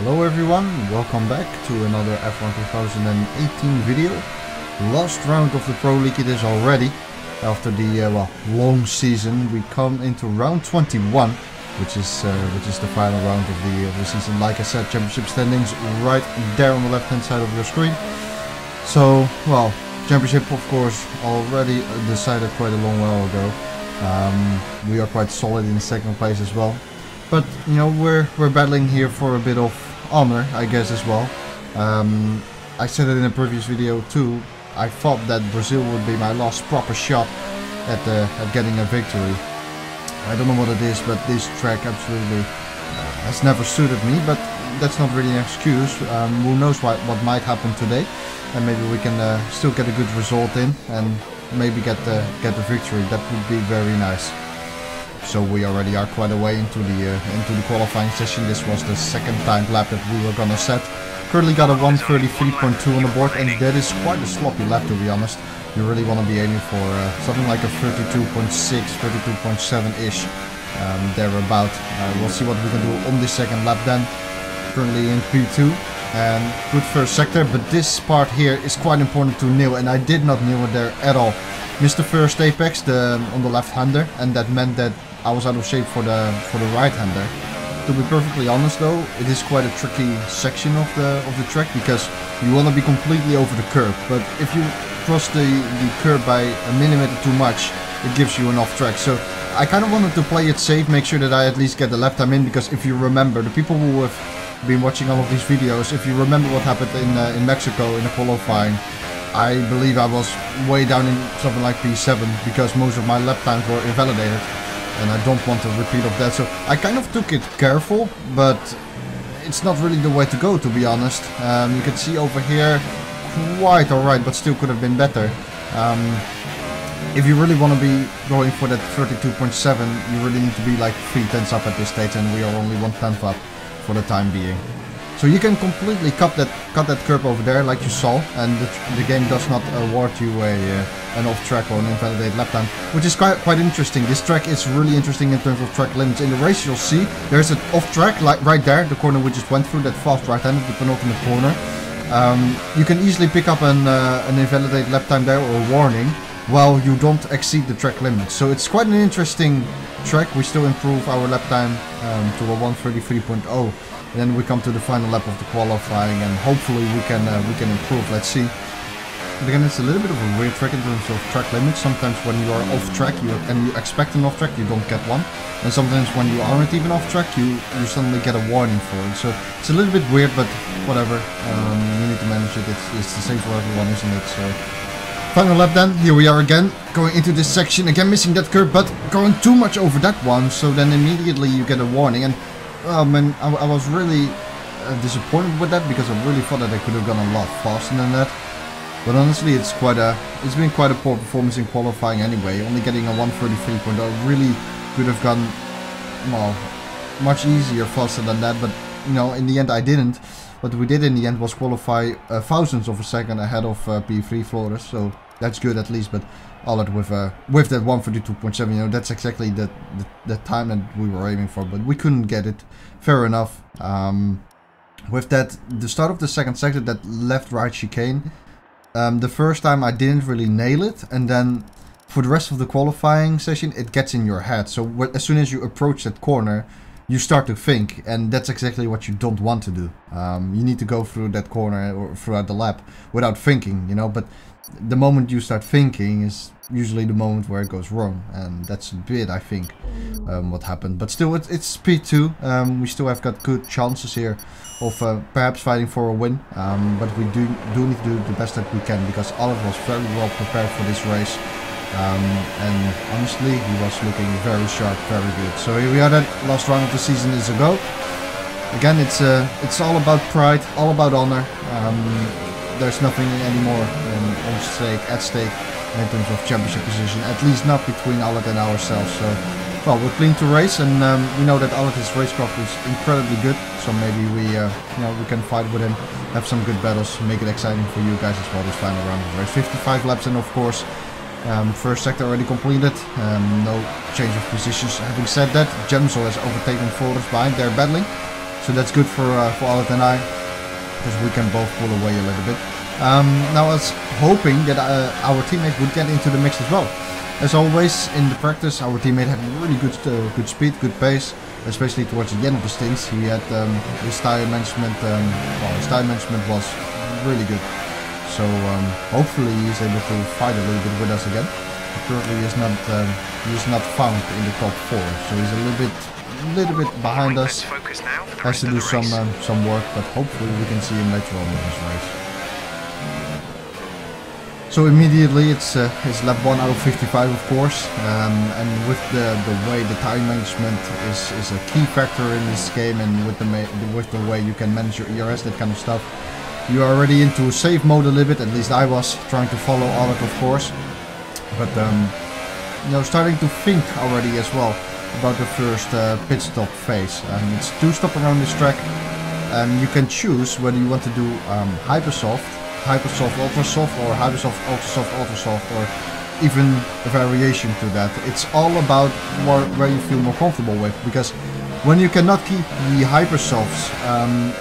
Hello everyone, welcome back to another F1 2018 video. Last round of the Pro League it is already. After the long season, we come into round 21, which is the final round of the season. Like I said, championship standings right there on the left hand side of your screen. So, well, championship of course already decided quite a long while ago. We are quite solid in second place as well. But you know, we're battling here for a bit of honor, I guess, as well. I said it in a previous video too. I thought that Brazil would be my last proper shot at getting a victory. I don't know what it is, but this track absolutely has never suited me. But that's not really an excuse. Who knows what might happen today, and maybe we can still get a good result in and maybe get the victory. That would be very nice. So we already are quite a way into the qualifying session. This was the second time lap that we were gonna set. Currently got a 133.2 on the board, and that is quite a sloppy lap, to be honest. You really want to be aiming for something like a 32.6, 32.7-ish, thereabout. We'll see what we can do on this second lap then. Currently in P2, and good first sector, but this part here is quite important to nail, and I did not nail it there at all. Missed the first apex on the left-hander, and that meant that I was out of shape for the right-hander. To be perfectly honest though, it is quite a tricky section of the track, because you want to be completely over the curb, but if you cross the curb by a millimeter too much, it gives you an off track. So I kind of wanted to play it safe, make sure that I at least get the lap time in, because if you remember, the people who have been watching all of these videos, if you remember what happened in Mexico in the qualifying, I believe I was way down in something like P7 because most of my lap times were invalidated, and I don't want a repeat of that. So I kind of took it careful, but it's not really the way to go, to be honest. You can see over here, quite alright, but still could have been better. If you really want to be going for that 32.7, you really need to be like 3/10 up at this stage, and we are only 1/10 up for the time being. So you can completely cut that curb over there, like you saw, and the game does not award you an off-track or an invalidated lap time, which is quite interesting. This track is really interesting in terms of track limits. In the race, you'll see there's an off-track, like right there, the corner we just went through, that fast right-hander, the penultimate corner. You can easily pick up an invalidated lap time there, or a warning, while you don't exceed the track limit. So it's quite an interesting track. We still improve our lap time to a 133.0. Then we come to the final lap of the qualifying, and hopefully we can improve. Let's see. But again, it's a little bit of a weird track in terms of track limits. Sometimes when you are off track, you expect an off track, you don't get one, and sometimes when you aren't even off track, you suddenly get a warning for it. So it's a little bit weird, but whatever. You need to manage it. It's the same for everyone, isn't it? So final lap then. Here we are again, going into this section again, missing that curb, but going too much over that one. So then immediately you get a warning, and oh man, I was really disappointed with that, because I really thought that I could have gone a lot faster than that. But honestly, it's been quite a poor performance in qualifying anyway. Only getting a 133.0 really could have gone, well, much easier, faster than that. But you know, in the end, I didn't. What we did in the end was qualify thousandths of a second ahead of P3 Flores, so that's good at least. But all that with that 132.7, you know, that's exactly the time that we were aiming for, but we couldn't get it. Fair enough. With that, the start of the second sector, that left-right chicane, the first time I didn't really nail it, and then for the rest of the qualifying session, it gets in your head. So as soon as you approach that corner, you start to think, and that's exactly what you don't want to do. You need to go through that corner or throughout the lap without thinking, you know, but the moment you start thinking is usually the moment where it goes wrong, and that's a bit, I think, what happened. But still, it's P2. We still have got good chances here of perhaps fighting for a win, but we do need to do the best that we can, because Oliver was very well prepared for this race, and honestly, he was looking very sharp, very good. So here we are. That last round of the season is a go. Again, it's all about pride, all about honor. There's nothing anymore at stake in terms of championship position, at least not between Allet and ourselves. So, well, we're clean to race, and we know that Allet's racecraft is incredibly good. So maybe we can fight with him, have some good battles, make it exciting for you guys as well. This final round of the race, 55 laps, and of course, first sector already completed. No change of positions. Having said that, Gemso has overtaken Flores behind. They're battling. So that's good for Albert and I, because we can both pull away a little bit. Now I was hoping that our teammate would get into the mix as well. As always in the practice, our teammate had really good speed, good pace, especially towards the end of the stints. He had his tire management, his tire management was really good. So hopefully he's able to fight a little bit with us again. Currently he is not found in the top 4, so he's a little bit behind us. Has to do some work, but hopefully we can see him later on in this race. So immediately it's lap 1 out of 55, of course, and with the way the time management is a key factor in this game, and with the way you can manage your ERS, that kind of stuff, you are already into save mode a little bit. At least I was trying to follow Alec, of course, but you know, starting to think already as well about the first pit stop phase. It's 2 stop around this track, and you can choose whether you want to do hypersoft, ultra soft, or hypersoft, ultra soft, or even a variation to that. It's all about where you feel more comfortable with, because when you cannot keep the hypersofts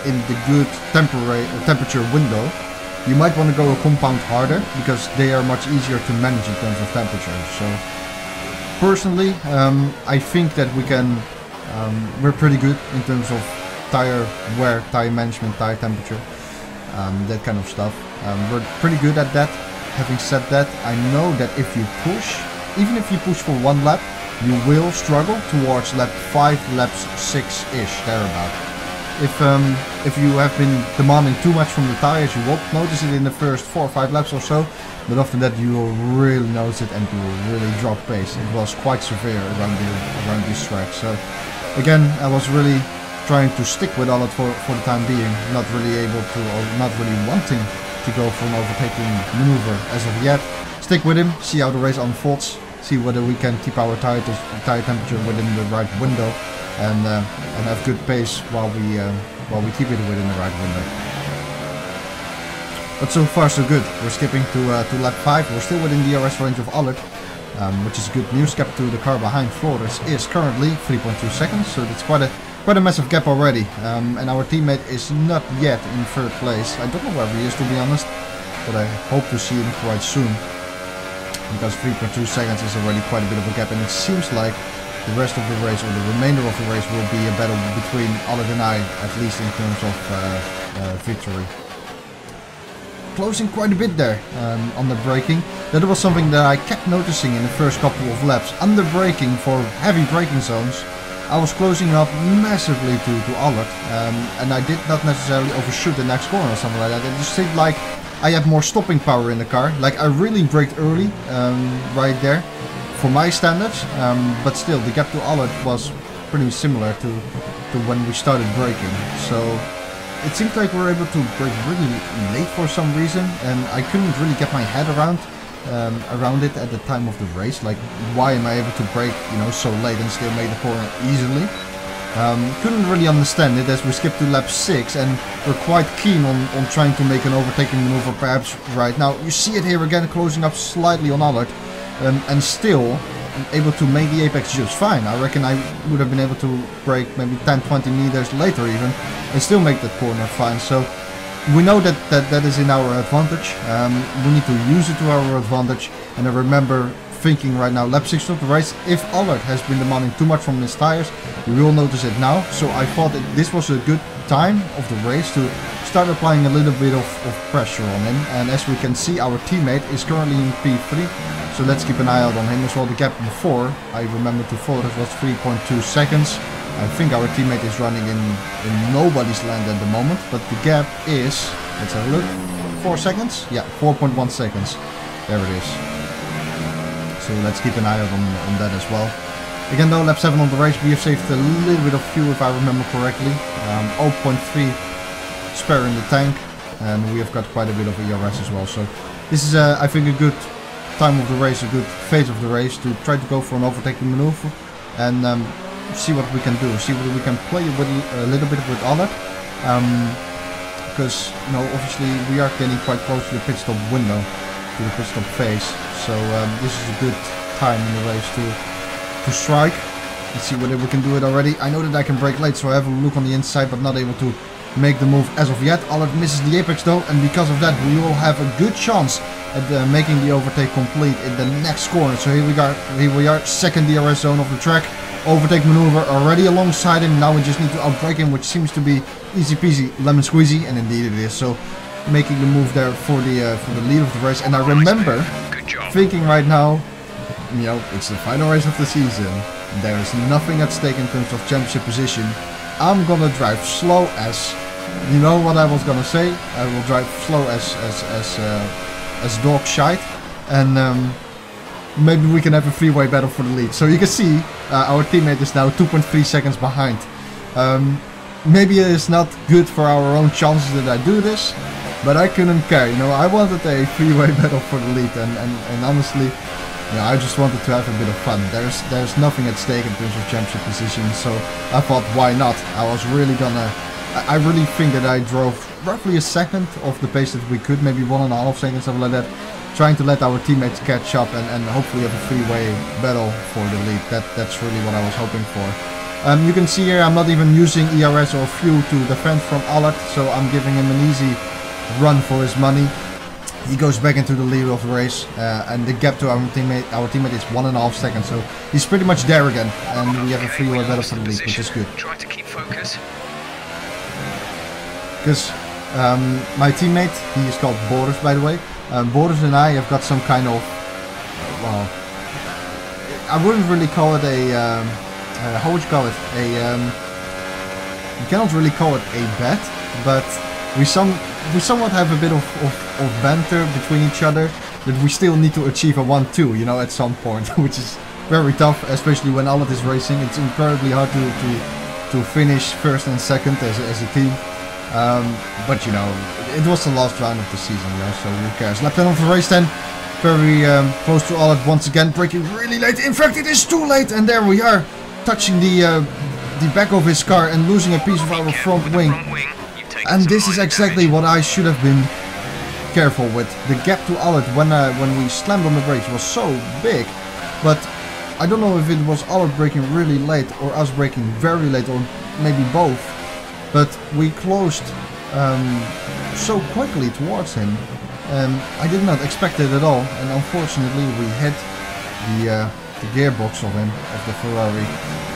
in the good temperature window, you might want to go a compound harder, because they are much easier to manage in terms of temperature. So personally, I think that we're pretty good in terms of tire wear, tire management, tire temperature, that kind of stuff. We're pretty good at that. Having said that, I know that if you push, even if you push for 1 lap, you will struggle towards lap 5, laps 6-ish, thereabout. If you have been demanding too much from the tires, you won't notice it in the first 4 or 5 laps or so, but after that you will really notice it, and you will really drop pace. It was quite severe around this track. So again, I was really trying to stick with all it for the time being, not really able to, or not really wanting to go for an overtaking maneuver as of yet. Stick with him, see how the race unfolds, see whether we can keep our tire temperature within the right window, and have good pace while we keep it within the right window. But so far so good. We're skipping to lap 5. We're still within the RS range of Allard, which is good news. Gap to the car behind Flores is currently 3.2 seconds, so that's quite a massive gap already. And our teammate is not yet in 3rd place. I don't know where he is, to be honest, but I hope to see him quite soon, because 3.2 seconds is already quite a bit of a gap, and it seems like the rest of the race, or the remainder of the race, will be a battle between Alec and I, at least in terms of victory. Closing quite a bit there on the braking. That was something that I kept noticing in the first couple of laps. Under braking for heavy braking zones, I was closing up massively to Alec, and I did not necessarily overshoot the next corner or something like that. It just seemed like I had more stopping power in the car. Like I really braked early, right there, for my standards, but still the gap to Alec was pretty similar to when we started braking. So it seemed like we were able to brake really late for some reason, and I couldn't really get my head around it at the time of the race. Like, why am I able to brake, you know, so late and still make the corner easily? Couldn't really understand it, as we skipped to lap 6, and we're quite keen on trying to make an overtaking maneuver perhaps right now. You see it here again, closing up slightly on Allard, and still able to make the apex just fine. I reckon I would have been able to brake maybe 10-20 meters later even, and still make that corner fine. So we know that is in our advantage. We need to use it to our advantage. And I remember thinking right now, lap 6 of the race, if Allard has been demanding too much from his tires, we will notice it now. So I thought that this was a good time of the race to start applying a little bit of pressure on him. And as we can see, our teammate is currently in P3, so let's keep an eye out on him as well. The gap before, I remember to follow, it was 3.2 seconds. I think our teammate is running in nobody's land at the moment, but the gap is, let's have a look, 4 seconds? Yeah, 4.1 seconds. There it is. So let's keep an eye out on that as well. Again though, lap 7 on the race, we have saved a little bit of fuel if I remember correctly. 0.3 spare in the tank, and we have got quite a bit of ERS as well. So this is I think a good time of the race, a good phase of the race to try to go for an overtaking maneuver and see what we can do, see whether we can play with a little bit with Allard, because you know, obviously we are getting quite close to the pit stop window, to the pit stop phase. So this is a good time in the race to strike, Let's see whether we can do it already. I know that I can brake late, so I have a look on the inside, but not able to make the move as of yet. Allard misses the apex though, and because of that we will have a good chance at making the overtake complete in the next corner. So here we are, second DRS zone of the track. Overtake maneuver already alongside him. Now we just need to outbrake him, which seems to be easy peasy lemon squeezy, and indeed it is. So making the move there for the lead of the race. And I remember thinking right now, you know, it's the final race of the season. There is nothing at stake in terms of championship position. I'm gonna drive slow as, you know what I was gonna say. I will drive slow as dog shite, and maybe we can have a freeway battle for the lead. So you can see our teammate is now 2.3 seconds behind. Maybe it is not good for our own chances that I do this, but I couldn't care. You know, I wanted a freeway battle for the lead, and honestly, yeah, I just wanted to have a bit of fun. There's nothing at stake in terms of championship position, so I thought, why not? I really think that I drove roughly a second off the pace that we could, maybe 1.5 seconds, something like that, trying to let our teammates catch up and hopefully have a freeway battle for the lead. That's really what I was hoping for. You can see here I'm not even using ERS or fuel to defend from Allard, so I'm giving him an easy run for his money. He goes back into the lead of the race, and the gap to our teammate is 1.5 seconds, so he's pretty much there again, and we have a freeway battle for the lead, which is good. Try to keep focus. Because my teammate, he is called Boris, by the way. Boris and I have got some kind of, well, I wouldn't really call it a, how would you call it? You cannot really call it a bet, but we somewhat have a bit of banter between each other that we still need to achieve a 1-2, you know, at some point, which is very tough, especially when Allard is racing. It's incredibly hard to finish first and second as a team. But you know, it was the last round of the season, you know, so who cares. Lap 10 of the race then, very close to Allard once again, braking really late. In fact, it is too late, and there we are, touching the back of his car and losing a piece of our front wing. And this is exactly what I should have been careful with. The gap to Allard when we slammed on the brakes was so big, but I don't know if it was Allard braking really late or us braking very late, or maybe both. But we closed so quickly towards him. I did not expect it at all, and unfortunately we hit the gearbox of him, of the Ferrari.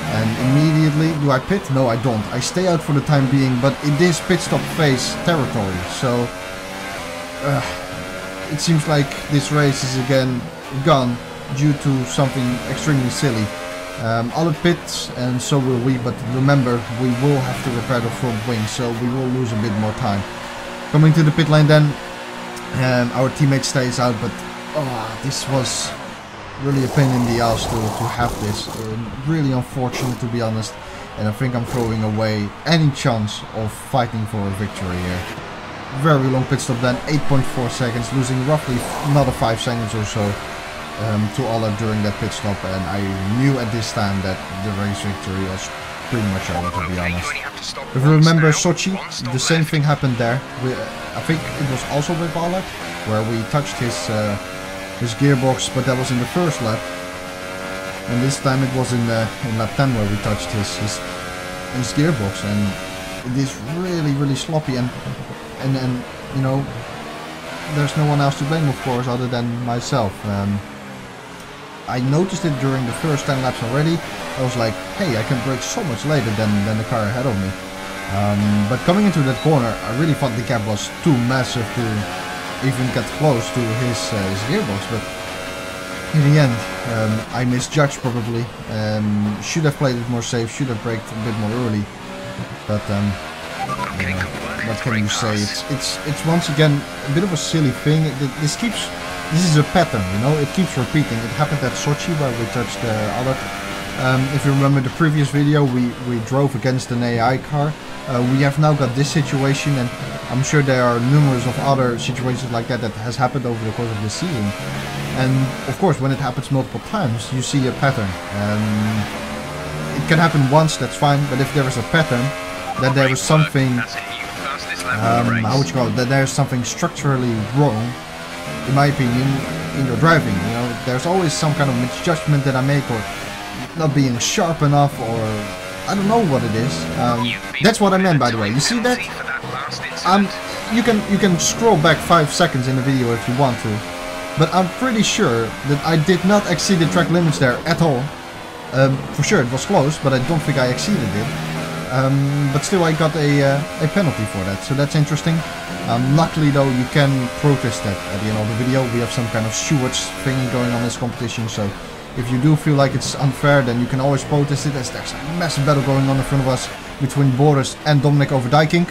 And immediately, do I pit? No, I don't. I stay out for the time being, but it is pit stop phase territory. So it seems like this race is again gone due to something extremely silly. Allard pits, and so will we, but remember, we will have to repair the front wing, so we will lose a bit more time. Coming to the pit lane then, our teammate stays out, but this was really a pain in the ass to have this. Really unfortunate, to be honest, and I think I'm throwing away any chance of fighting for a victory here. Very long pit stop then, 8.4 seconds, losing roughly another 5 seconds or so to Allard during that pit stop, and I knew at this time that the race victory was pretty much over, to be honest. If you remember Sochi, the same thing happened there. I think it was also with Allard, where we touched his gearbox, but that was in the first lap, and this time it was in lap 10 where we touched his gearbox, and it is really sloppy, and you know, there's no one else to blame, of course, other than myself. I noticed it during the first 10 laps already. I was like, hey, I can brake so much later than the car ahead of me. But coming into that corner, I really thought the gap was too massive to even get close to his gearbox. But in the end, I misjudged probably. Should have played it more safe, should have braked a bit more early. But you know, what can you say? It's once again a bit of a silly thing. This is a pattern, you know. It keeps repeating. It happened at Sochi where we touched Allard. If you remember the previous video, we drove against an AI car. We have now got this situation, and I'm sure there are numerous of other situations like that has happened over the course of the season. And of course, when it happens multiple times, you see a pattern. It can happen once, that's fine, but if there is a pattern, then there is something, how would you call it, that there is something structurally wrong, in my opinion, in your driving. You know, there's always some kind of misjudgment that I make, or not being sharp enough, or I don't know what it is. That's what I meant, by the way. You see that? You can scroll back 5 seconds in the video if you want to, but I'm pretty sure that I did not exceed the track limits there at all. For sure it was close, but I don't think I exceeded it. But still I got a penalty for that, so that's interesting. Luckily though, you can protest that at the end of the video. We have some kind of stewards thing going on in this competition, so if you do feel like it's unfair, then you can always protest it, as there's a massive battle going on in front of us between Boris and Dominic overdiking.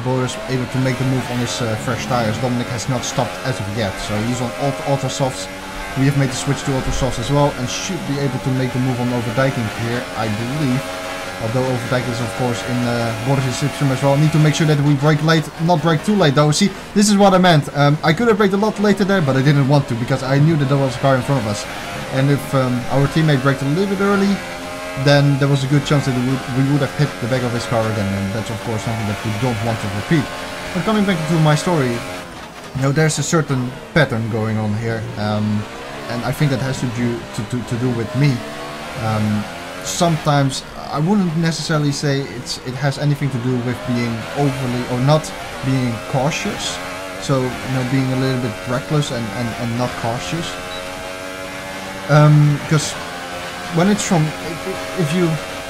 Boris able to make the move on his fresh tires. Dominic has not stopped as of yet, so he's on auto softs. We have made the switch to auto softs as well, and should be able to make the move on overdiking here, I believe. Although overdiking is of course in Boris' system as well. Need to make sure that we brake late, not brake too late though. See, this is what I meant. I could have braked a lot later there, but I didn't want to, because I knew that there was a car in front of us. And if our teammate braked a little bit early, then there was a good chance that we would have hit the back of his car again, and that's of course something that we don't want to repeat. But coming back to my story, you know, there's a certain pattern going on here, and I think that has to do with me. Sometimes I wouldn't necessarily say it has anything to do with being overly or not being cautious. So, you know, being a little bit reckless and not cautious. Because when it's from, if you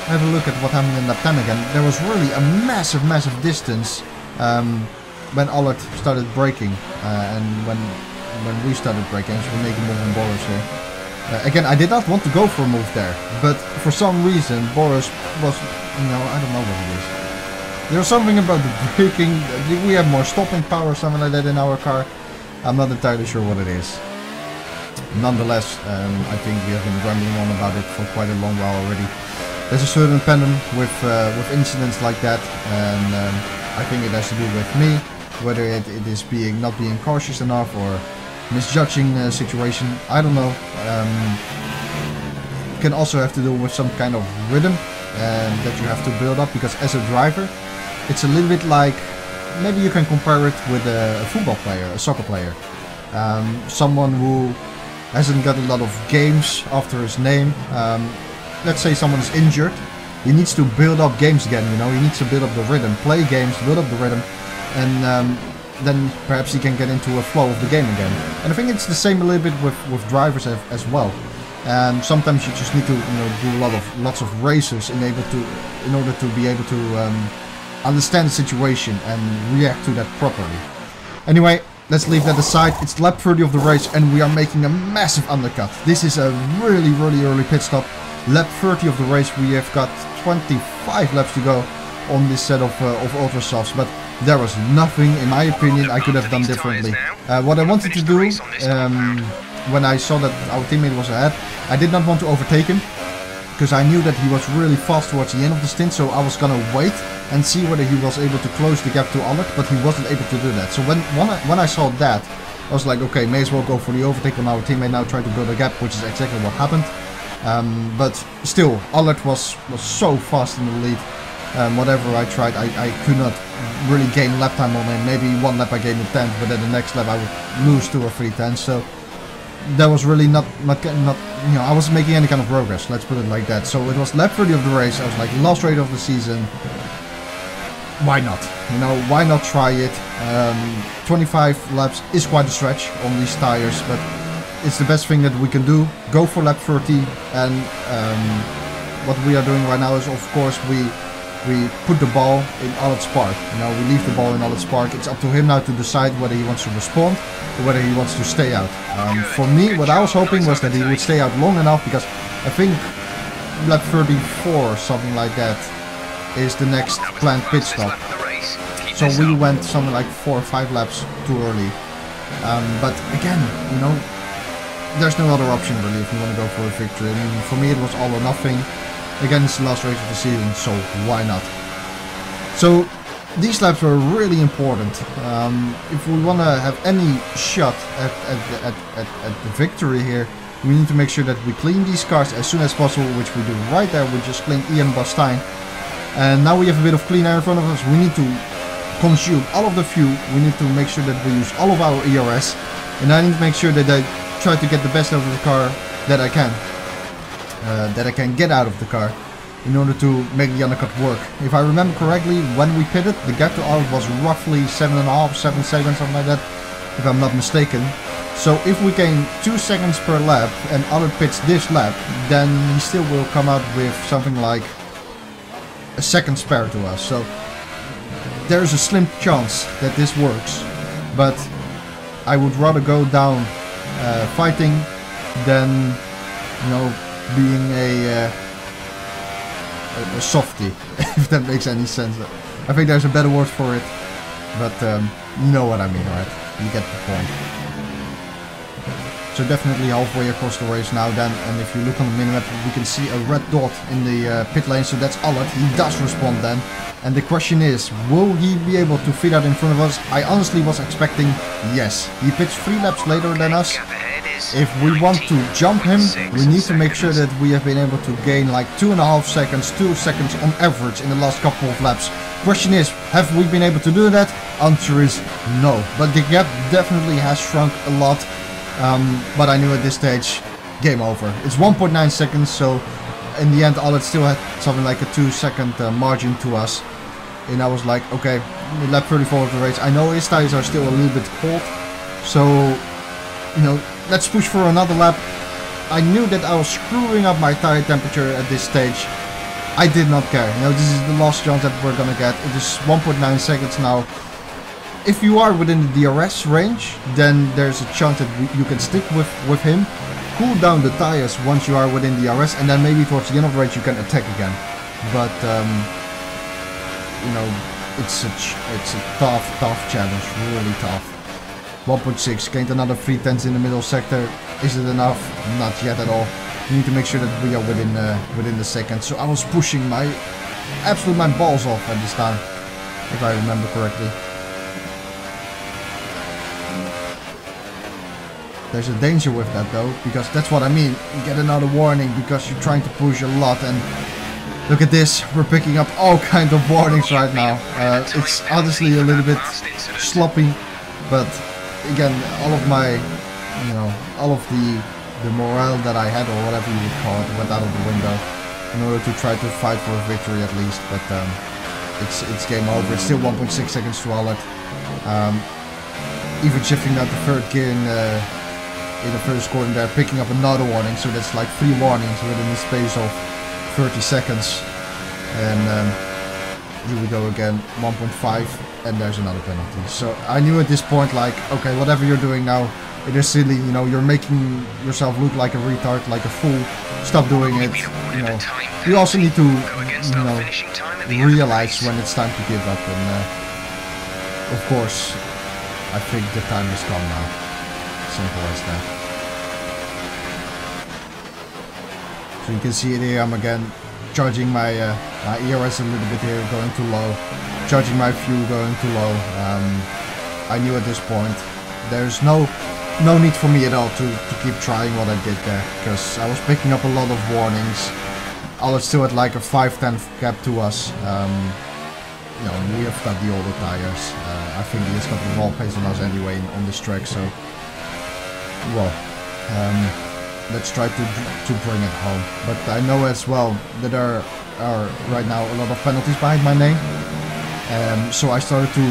have a look at what happened in lap 10 again, there was really a massive distance when Allard started braking, and when we started braking, so we're making a move on Boris here. Again, I did not want to go for a move there, but for some reason Boris was, you know, I don't know what it is. There's something about the braking, we have more stopping power or something like that in our car. I'm not entirely sure what it is. Nonetheless, I think we have been rambling on about it for quite a long while already. There's a certain pattern with incidents like that, and I think it has to do with me, whether it is not being cautious enough or misjudging the situation. I don't know. It can also have to do with some kind of rhythm that you have to build up, because as a driver, it's a little bit like, maybe you can compare it with a football player, a soccer player. Someone who hasn't got a lot of games after his name. Let's say someone is injured. He needs to build up games again, you know. He needs to build up the rhythm, play games, build up the rhythm, and then perhaps he can get into a flow of the game again. And I think it's the same a little bit with drivers as well. And sometimes you just need to, you know, do lots of races in order to be able to understand the situation and react to that properly. Anyway, let's leave that aside. It's lap 30 of the race, and we are making a massive undercut. This is a really early pit stop. Lap 30 of the race. We have got 25 laps to go on this set of ultra softs, but there was nothing, in my opinion, I could have done differently. What I wanted to do, when I saw that our teammate was ahead, I did not want to overtake him, because I knew that he was really fast towards the end of the stint, so I was gonna wait and see whether he was able to close the gap to Allard, but he wasn't able to do that. So when I saw that, I was like, okay, may as well go for the overtake on our teammate now, try to build a gap, which is exactly what happened. But still, Allard was so fast in the lead. Whatever I tried, I could not really gain lap time on him. Maybe one lap I gained a tenth, but then the next lap I would lose 2 or 3 tenths. So that was really not, you know, I wasn't making any kind of progress. Let's put it like that. So it was lap 30 of the race. I was like, last race of the season. Why not? You know, why not try it? 25 laps is quite a stretch on these tires, but it's the best thing that we can do. Go for lap 30, and what we are doing right now is, of course, we put the ball in Allard's park. You know, we leave the ball in Allard's park. It's up to him now to decide whether he wants to respond or whether he wants to stay out. For me, what I was hoping was that he would stay out long enough, because I think lap 34 or something like that is the next planned pit stop. So we went something like 4 or 5 laps too early. But again, you know, there's no other option really if you want to go for a victory. I mean, for me it was all or nothing. Again, it's the last race of the season, so why not? So these laps were really important. If we want to have any shot at the victory here, we need to make sure that we clean these cars as soon as possible, which we do right there. We just cleaned Ian Bastijn. And now we have a bit of clean air in front of us. We need to consume all of the fuel. We need to make sure that we use all of our ERS. And I need to make sure that I try to get the best out of the car that I can. that I can get out of the car in order to make the undercut work. If I remember correctly, when we pitted, the gap to Alert was roughly 7.5, 7 seconds, something like that, if I'm not mistaken. So if we gain 2 seconds per lap and Alert pits this lap, then he still will come out with something like a second spare to us. So there is a slim chance that this works, but I would rather go down fighting than, you know, being a softie, if that makes any sense. I think there's a better word for it, but you know what I mean, right? You get the point. So definitely halfway across the race now then, and if you look on the minimap, we can see a red dot in the pit lane, so that's Alert. He does respond then, and the question is, will he be able to fit out in front of us? I honestly was expecting yes. He pitched 3 laps later than us. If we want to jump him, we need to make sure that we have been able to gain like 2.5 seconds, 2 seconds on average in the last couple of laps. Question is, have we been able to do that? Answer is no, but the gap definitely has shrunk a lot. But I knew at this stage, game over. It's 1.9 seconds, so in the end Alert still had something like a 2-second margin to us. And I was like, okay, lap 34 of the race. I know his tires are still a little bit cold, so, you know, let's push for another lap. I knew that I was screwing up my tire temperature at this stage. I did not care. You know, this is the last chance that we're gonna get. It is 1.9 seconds now. If you are within the DRS range, then there's a chance that you can stick with him, cool down the tires once you are within the DRS, and then maybe towards the end of the race you can attack again. But you know, it's a tough challenge, really tough. 1.6, gained another 3/10 in the middle sector. Is it enough? Not yet at all. We need to make sure that we are within the second. So I was pushing my balls off at this time, if I remember correctly. There's a danger with that though, because that's what I mean. You get another warning because you're trying to push a lot, and look at this. We're picking up all kinds of warnings right now. It's honestly a little bit sloppy, but again, all of my, you know, all of the morale that I had, or whatever you would call it, went out of the window in order to try to fight for a victory at least. But it's game over. It's still 1.6 seconds to Alert. Even shifting out the third gear in the first corner there, picking up another warning, so that's like 3 warnings within the space of 30 seconds. And here we go again, 1.5, and there's another penalty. So I knew at this point, like, okay, whatever you're doing now, it is silly, you know, you're making yourself look like a retard, like a fool. Stop doing it, you know. You also need to, you know, realize when it's time to give up, and of course, I think the time has come now. Simple as that. So you can see it here, I'm again charging my ERS a little bit here, going too low. Charging my fuel, going too low. I knew at this point there's no need for me at all to keep trying what I did there, because I was picking up a lot of warnings. I was still at like a 5/10 gap to us. You know, we have got the older tires. I think he has got the raw pace on us anyway on this track, so well, let's try to bring it home. But I know as well that there are right now a lot of penalties behind my name, so I started to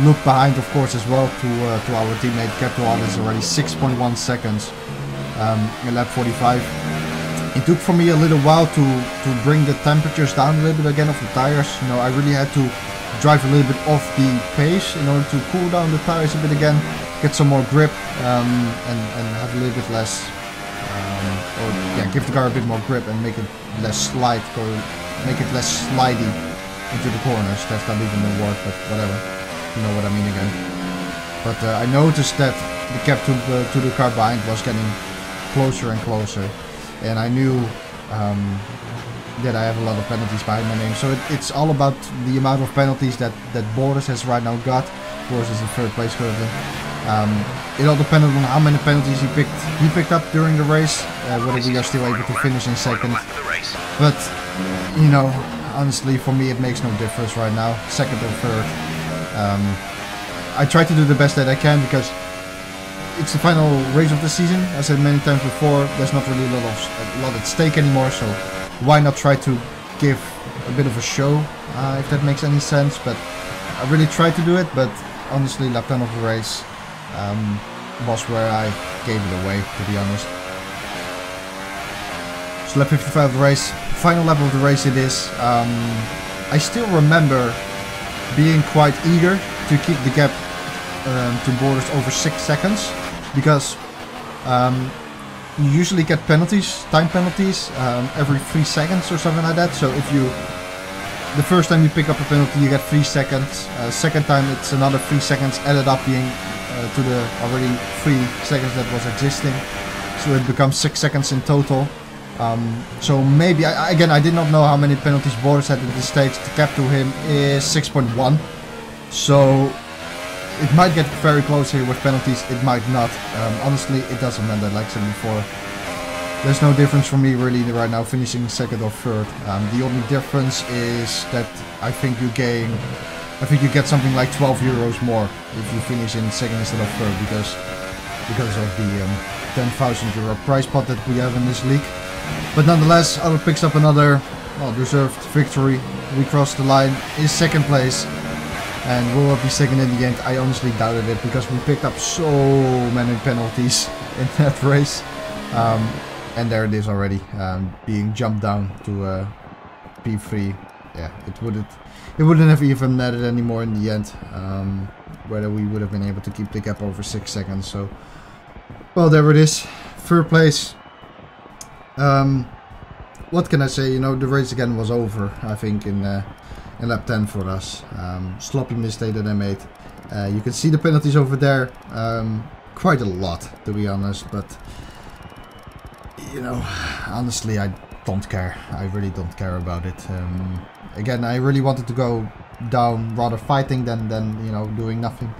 look behind, of course, as well to our teammate. Capital is already 6.1 seconds in lap 45. It took for me a little while to bring the temperatures down a little bit again of the tires. You know, I really had to drive a little bit off the pace in order to cool down the tires a bit again, get some more grip, and have a little bit less, or yeah, give the car a bit more grip and make it less slide, or make it less slidey into the corners. That's not even the word, but whatever. You know what I mean again. But I noticed that the gap to the car behind was getting closer and closer, and I knew that I have a lot of penalties behind my name. So it's all about the amount of penalties that Boris has right now got. Boris is in 3rd place currently. It all depended on how many penalties he picked up during the race, whether we are still able to finish in 2nd. But you know, honestly, for me it makes no difference right now, 2nd or 3rd. I try to do the best that I can, because it's the final race of the season. As I said many times before, there's not really a lot at stake anymore, so why not try to give a bit of a show, if that makes any sense. But I really tried to do it, but honestly lap 10 of the race was where I gave it away, to be honest. So lap 55 of the race, final lap of the race it is. I still remember being quite eager to keep the gap to borders over 6 seconds, because you usually get penalties, time penalties, every 3 seconds or something like that. So if you, the first time you pick up a penalty you get 3 seconds, second time it's another 3 seconds added up being to the already 3 seconds that was existing, so it becomes 6 seconds in total. So maybe, again, I did not know how many penalties Boris had at this stage. The cap to him is 6.1, so it might get very close here with penalties, it might not. Honestly, it doesn't matter, like I said before. There's no difference for me really right now, finishing second or third. The only difference is that I think you get something like 12 euros more if you finish in second instead of third, because of the 10,000 euro prize pot that we have in this league. But nonetheless, Otto picks up another, well, deserved victory. We crossed the line, is second place, and will it be second in the end? I honestly doubted it, because we picked up so many penalties in that race. And there it is already, being jumped down to P3. Yeah, it wouldn't have even mattered anymore in the end, whether we would have been able to keep the gap over 6 seconds. So, well, there it is, third place. What can I say? You know, the race again was over, I think, in lap 10 for us. Sloppy mistake that I made. You can see the penalties over there, quite a lot, to be honest, but you know, honestly, I don't care. I really don't care about it. Again, I really wanted to go down rather fighting than you know, doing nothing.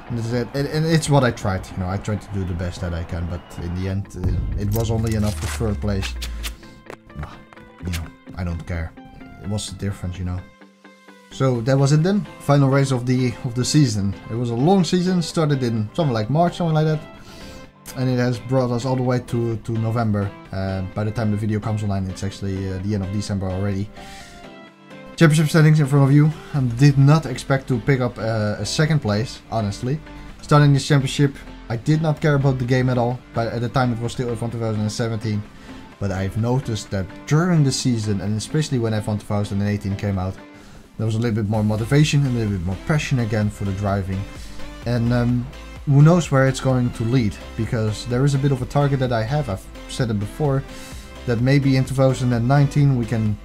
And this is it. And it's what I tried. You know, I tried to do the best that I can, but in the end, it was only enough for third place. You know, I don't care. What's the difference, you know? So that was it then. Final race of the season. It was a long season. Started in something like March, something like that, and it has brought us all the way to November. By the time the video comes online, it's actually the end of December already. Championship standings in front of you. I did not expect to pick up a second place, honestly. Starting this championship, I did not care about the game at all, but at the time it was still F1 2017. But I've noticed that during the season, and especially when F1 2018 came out, there was a little bit more motivation and a little bit more passion again for the driving. And who knows where it's going to lead, because there is a bit of a target that I have. I've said it before, that maybe in 2019 we can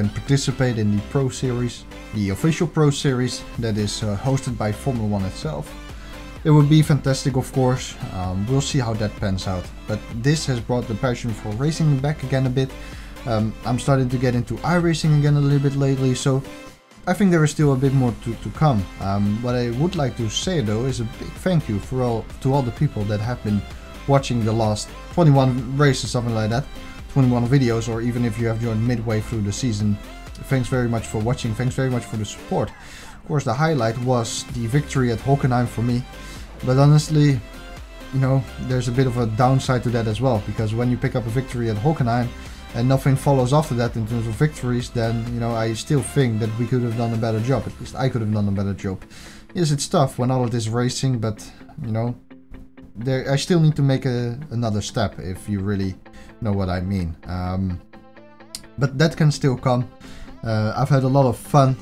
participate in the Pro Series, the official Pro Series that is hosted by Formula 1 itself. It would be fantastic, of course. We'll see how that pans out. But this has brought the passion for racing back again a bit. I'm starting to get into iRacing again a little bit lately, so I think there is still a bit more to come. What I would like to say though is a big thank you to all the people that have been watching the last 21 races, something like that, 21 videos, or even if you have joined midway through the season. Thanks very much for watching, thanks very much for the support. Of course, the highlight was the victory at Hockenheim for me, but honestly, you know, there's a bit of a downside to that as well, because when you pick up a victory at Hockenheim and nothing follows after that in terms of victories, then, you know, I still think that we could have done a better job. At least I could have done a better job. Yes, it's tough when all of this racing, but, you know, I still need to make another step, if you really know what I mean. But that can still come. I've had a lot of fun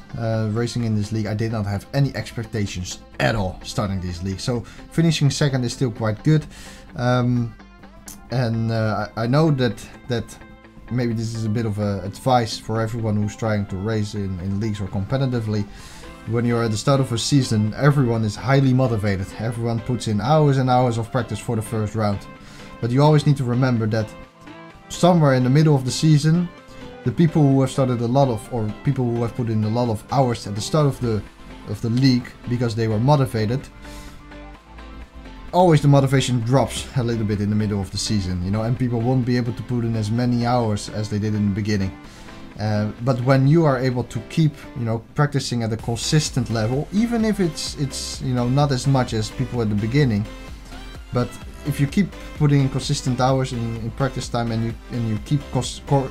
racing in this league. I did not have any expectations at all starting this league, so finishing second is still quite good. And I know that maybe this is a bit of advice for everyone who's trying to race in leagues or competitively. When you're at the start of a season, everyone is highly motivated. Everyone puts in hours and hours of practice for the first round. But you always need to remember that somewhere in the middle of the season, the people who have started a lot of, or people who have put in a lot of hours at the start of the league because they were motivated, always the motivation drops a little bit in the middle of the season, you know, and people won't be able to put in as many hours as they did in the beginning. But when you are able to keep, you know, practicing at a consistent level, even if it's you know, not as much as people at the beginning, But if you keep putting in consistent hours in practice time and you keep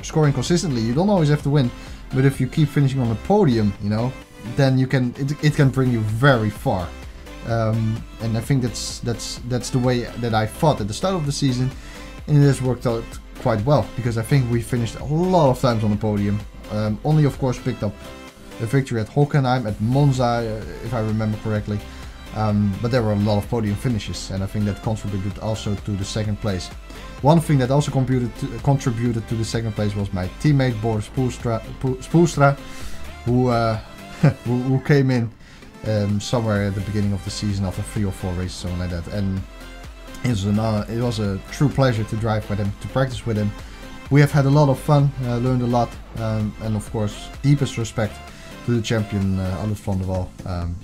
scoring consistently, you don't always have to win. But if you keep finishing on the podium, you know, then it can bring you very far. And I think that's the way that I thought at the start of the season, and it has worked out quite well, because I think we finished a lot of times on the podium. Only of course picked up a victory at Hockenheim, at Monza, if I remember correctly. But there were a lot of podium finishes, and I think that contributed also to the second place. One thing that also contributed to the second place was my teammate Boris Spoelstra, who came in somewhere at the beginning of the season after 3 or 4 races, something like that. And it was a true pleasure to drive with him, to practice with him. We have had a lot of fun, learned a lot, and of course deepest respect to the champion Alex van der Waal,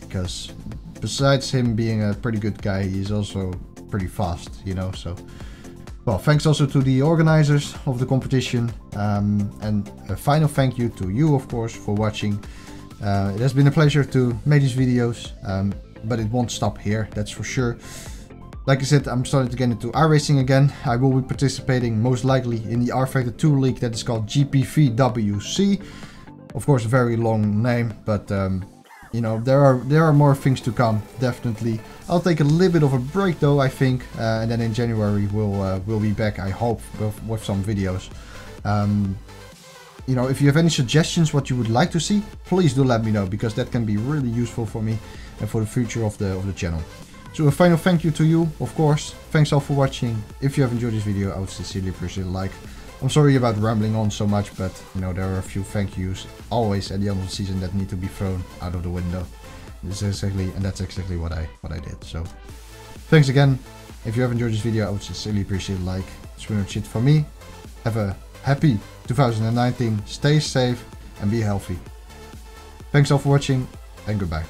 because besides him being a pretty good guy, he's also pretty fast, you know. So, well, thanks also to the organizers of the competition, and a final thank you to you, of course, for watching. It has been a pleasure to make these videos, but it won't stop here, that's for sure. Like I said, I'm starting to get into iRacing again. I will be participating most likely in the R Factor 2 league that is called GPVWC. Of course, a very long name, but you know, there are more things to come, definitely. I'll take a little bit of a break though, I think, and then in January we'll be back, I hope, with some videos. You know, if you have any suggestions what you would like to see, please do let me know, because that can be really useful for me and for the future of the channel. So a final thank you to you, of course. Thanks all for watching. If you have enjoyed this video, I would sincerely appreciate a like. I'm sorry about rambling on so much, but you know, there are a few thank yous always at the end of the season that need to be thrown out of the window. That's exactly what I did. So thanks again. If you have enjoyed this video, I would sincerely appreciate a like. It's pretty much it for me. Have a happy 2019. Stay safe and be healthy. Thanks all for watching, and goodbye.